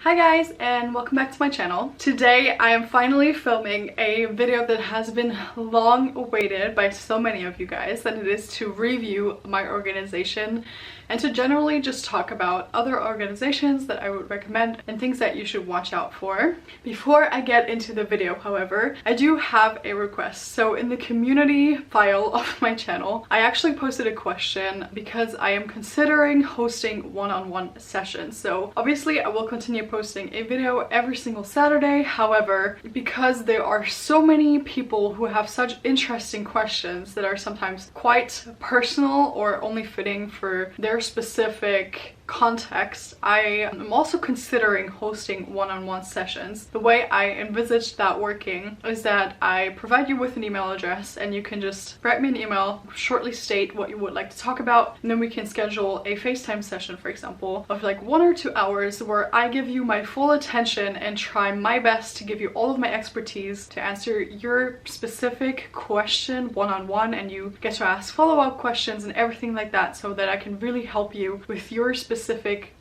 Hi guys, and welcome back to my channel. Today I am finally filming a video that has been long awaited by so many of you guys, and it is to review my organization and to generally just talk about other organizations that I would recommend and things that you should watch out for. Before I get into the video, however, I do have a request. So in the community file of my channel, I actually posted a question because I am considering hosting one-on-one sessions. So obviously I will continue posting a video every single Saturday. However, because there are so many people who have such interesting questions that are sometimes quite personal or only fitting for their specific context, I am also considering hosting one-on-one sessions. The way I envisaged that working is that I provide you with an email address and you can just write me an email, shortly state what you would like to talk about, and then we can schedule a FaceTime session, for example, of like 1 or 2 hours where I give you my full attention and try my best to give you all of my expertise to answer your specific question one-on-one, and you get to ask follow-up questions and everything like that, so that I can really help you with your specific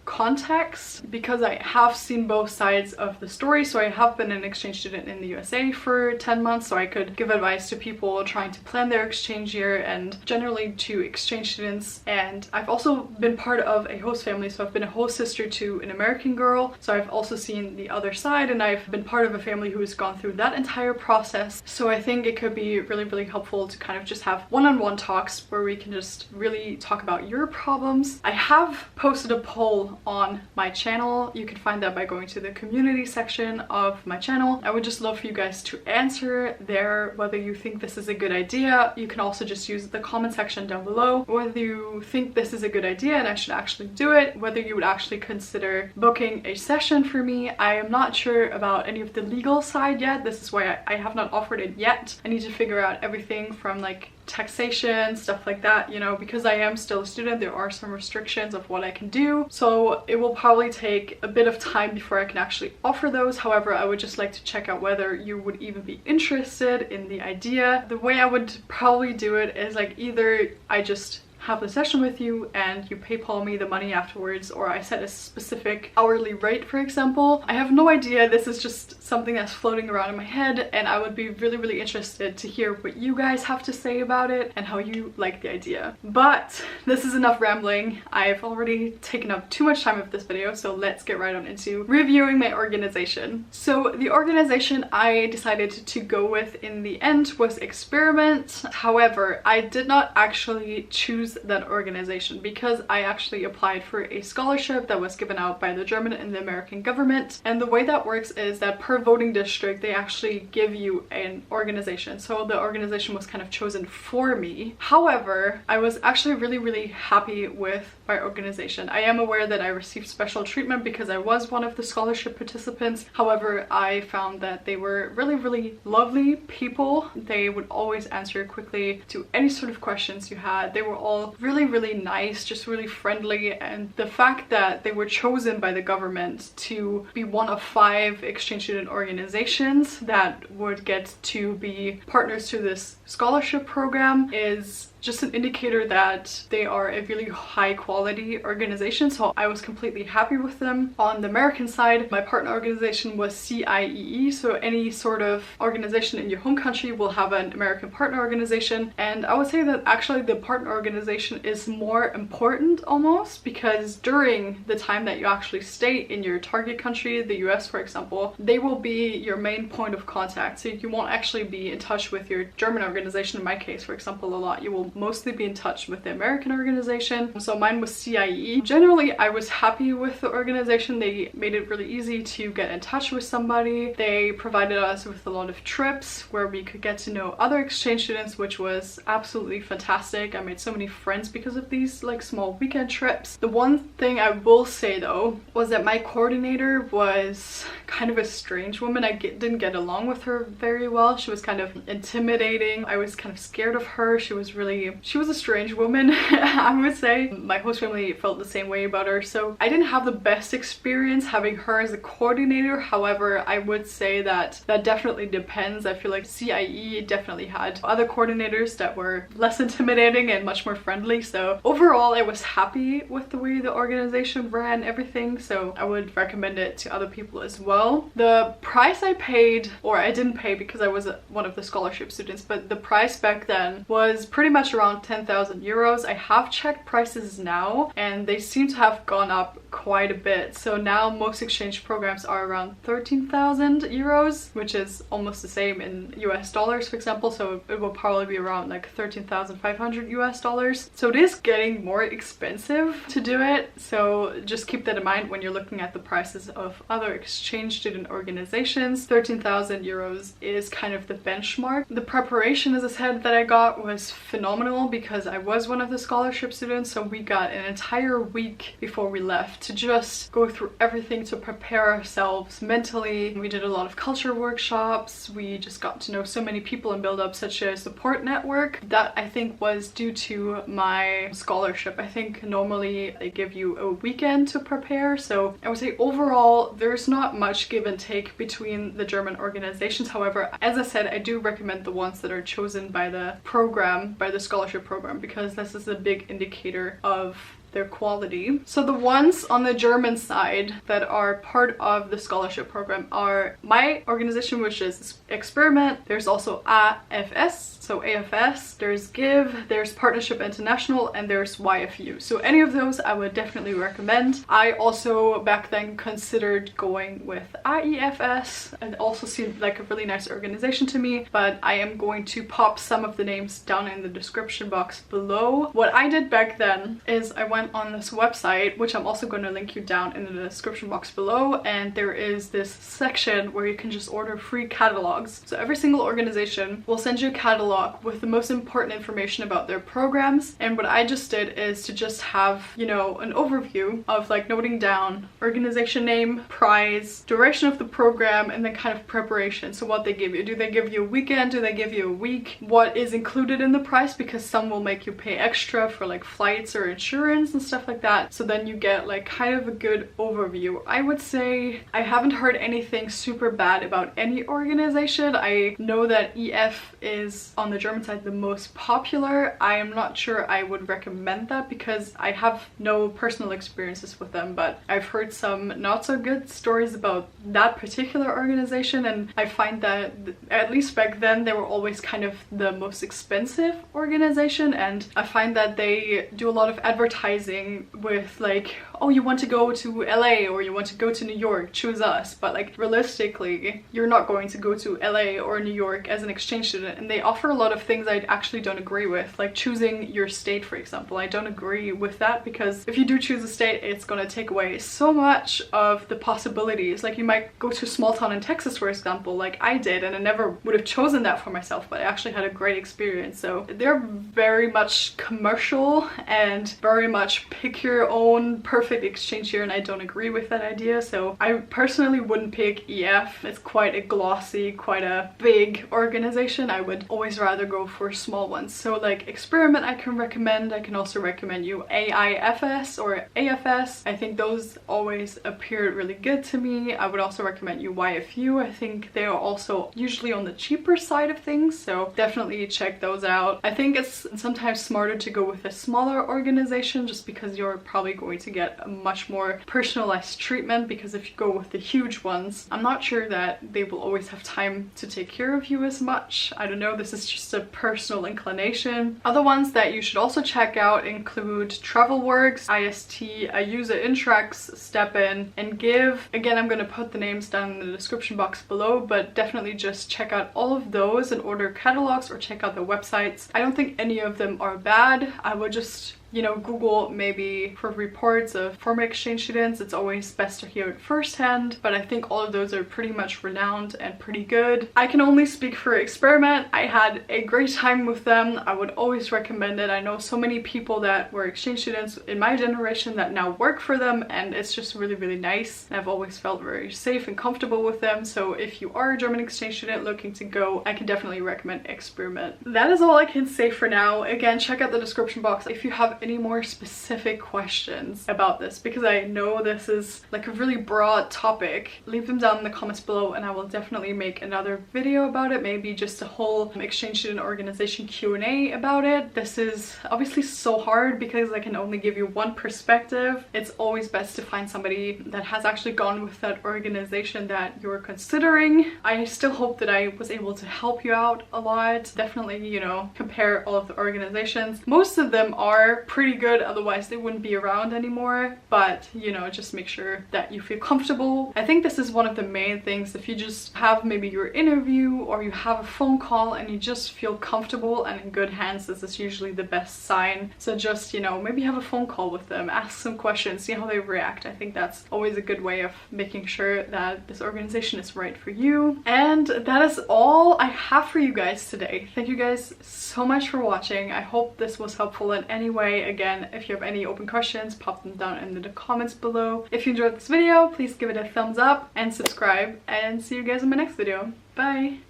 context, because I have seen both sides of the story. So I have been an exchange student in the USA for 10 months, so I could give advice to people trying to plan their exchange year and generally to exchange students. And I've also been part of a host family, so I've been a host sister to an American girl, so I've also seen the other side, and I've been part of a family who has gone through that entire process. So I think it could be really helpful to kind of just have one-on-one talks where we can just really talk about your problems. I have posted a poll on my channel. You can find that by going to the community section of my channel. I would just love for you guys to answer there whether you think this is a good idea. You can also just use the comment section down below whether you think this is a good idea and I should actually do it, whether you would actually consider booking a session for me. I am not sure about any of the legal side yet. This is why I have not offered it yet. I need to figure out everything from like taxation, stuff like that, you know, because I am still a student, there are some restrictions of what I can do, so it will probably take a bit of time before I can actually offer those. However, I would just like to check out whether you would even be interested in the idea. The way I would probably do it is like either I just have the session with you and you PayPal me the money afterwards, or I set a specific hourly rate, for example. I have no idea. This is just something that's floating around in my head, and I would be really interested to hear what you guys have to say about it and how you like the idea. But this is enough rambling. I've already taken up too much time of this video, so let's get right on into reviewing my organization. So the organization I decided to go with in the end was Experiment. However, I did not actually choose that organization because I actually applied for a scholarship that was given out by the German and the American government, and the way that works is that per voting district they actually give you an organization. So the organization was kind of chosen for me. However, I was actually really happy with my organization. I am aware that I received special treatment because I was one of the scholarship participants. However, I found that they were really lovely people. They would always answer quickly to any sort of questions you had. They were all really nice, just really friendly, and the fact that they were chosen by the government to be one of 5 exchange student organizations that would get to be partners to this scholarship program is just an indicator that they are a really high quality organization. So I was completely happy with them. On the American side, my partner organization was CIEE, so any sort of organization in your home country will have an American partner organization, and I would say that actually the partner organization is more important almost, because during the time that you actually stay in your target country, the US for example, they will be your main point of contact. So you won't actually be in touch with your German organization, in my case for example, a lot. You will mostly be in touch with the American organization. So mine was CIE. Generally, I was happy with the organization. They made it really easy to get in touch with somebody. They provided us with a lot of trips where we could get to know other exchange students, which was absolutely fantastic. I made so many friends because of these like small weekend trips. The one thing I will say though was that my coordinator was kind of a strange woman. I didn't get along with her very well. She was kind of intimidating. I was kind of scared of her. She was really she was a strange woman. I would say my host family felt the same way about her, so I didn't have the best experience having her as a coordinator. However, I would say that definitely depends. I feel like CIE definitely had other coordinators that were less intimidating and much more friendly, so overall I was happy with the way the organization ran everything, so I would recommend it to other people as well. The price I paid, or I didn't pay because I was one of the scholarship students, but the price back then was pretty much around 10,000 euros. I have checked prices now and they seem to have gone up quite a bit. So now most exchange programs are around 13,000 euros, which is almost the same in US dollars, for example. So it will probably be around like 13,500 US dollars. So it is getting more expensive to do it. So just keep that in mind when you're looking at the prices of other exchange student organizations. 13,000 euros is kind of the benchmark. The preparation, as I said, that I got was phenomenal because I was one of the scholarship students. So we got an entire week before we left to just go through everything to prepare ourselves mentally. We did a lot of culture workshops. We just got to know so many people and build up such a support network. That I think was due to my scholarship. I think normally they give you a weekend to prepare. So I would say overall there's not much give and take between the German organizations. However, as I said, I do recommend the ones that are chosen by the program, by the scholarship program, because this is a big indicator of their quality. So the ones on the German side that are part of the scholarship program are my organization, which is Experiment. There's also AIFS, so AIFS, there's Give, there's Partnership International, and there's YFU. So any of those I would definitely recommend. I also back then considered going with AIFS. It also seemed like a really nice organization to me, but I am going to pop some of the names down in the description box below. What I did back then is I went on this website, which I'm also going to link you down in the description box below, and there is this section where you can just order free catalogs. So every single organization will send you a catalog with the most important information about their programs, and what I just did is to just have, you know, an overview of like noting down organization name, price, duration of the program, and then kind of preparation. So what they give you. Do they give you a weekend? Do they give you a week? What is included in the price? Because some will make you pay extra for like flights or insurance and stuff like that. So then you get like kind of a good overview. I would say I haven't heard anything super bad about any organization. I know that EF is on the German side the most popular. I am not sure I would recommend that because I have no personal experiences with them, but I've heard some not so good stories about that particular organization, and I find that at least back then they were always kind of the most expensive organization, and I find that they do a lot of advertising with like, oh, you want to go to LA or you want to go to New York, choose us. But like realistically, you're not going to go to LA or New York as an exchange student, and they offer a lot of things I actually don't agree with, like choosing your state, for example. I don't agree with that because if you do choose a state, it's going to take away so much of the possibilities. Like you might go to a small town in Texas, for example, like I did, and I never would have chosen that for myself, but I actually had a great experience. So they're very much commercial and very much pick your own perfect exchange here, and I don't agree with that idea. So I personally wouldn't pick EF. It's quite a glossy, quite a big organization. I would always rather go for small ones. So like Experiment I can recommend. I can also recommend you AIFS or AFS. I think those always appeared really good to me. I would also recommend you YFU. I think they are also usually on the cheaper side of things, so definitely check those out. I think it's sometimes smarter to go with a smaller organization just because you're probably going to get a much more personalized treatment, because if you go with the huge ones, I'm not sure that they will always have time to take care of you as much. I don't know, this is just a personal inclination. Other ones that you should also check out include TravelWorks, IST, Ayusa Intrax, Step In, and Give. Again, I'm going to put the names down in the description box below, but definitely just check out all of those and order catalogs or check out their websites. I don't think any of them are bad. I would just you know, Google maybe for reports of former exchange students. It's always best to hear it firsthand, but I think all of those are pretty much renowned and pretty good. I can only speak for Experiment. I had a great time with them. I would always recommend it. I know so many people that were exchange students in my generation that now work for them, and it's just really, really nice. I've always felt very safe and comfortable with them. So if you are a German exchange student looking to go, I can definitely recommend Experiment. That is all I can say for now. Again, check out the description box if you have any more specific questions about this, because I know this is like a really broad topic. Leave them down in the comments below and I will definitely make another video about it, maybe just a whole exchange student organization Q&A about it. This is obviously so hard because I can only give you one perspective. It's always best to find somebody that has actually gone with that organization that you're considering. I still hope that I was able to help you out a lot. Definitely, you know, compare all of the organizations. Most of them are pretty good, otherwise they wouldn't be around anymore, but you know, just make sure that you feel comfortable. I think this is one of the main things. If you just have maybe your interview or you have a phone call and you just feel comfortable and in good hands, this is usually the best sign. So just, you know, maybe have a phone call with them, ask some questions, see how they react. I think that's always a good way of making sure that this organization is right for you. And that is all I have for you guys today. Thank you guys so much for watching. I hope this was helpful in any way. Again, if you have any open questions, pop them down in the comments below. If you enjoyed this video, please give it a thumbs up and subscribe, and see you guys in my next video. Bye!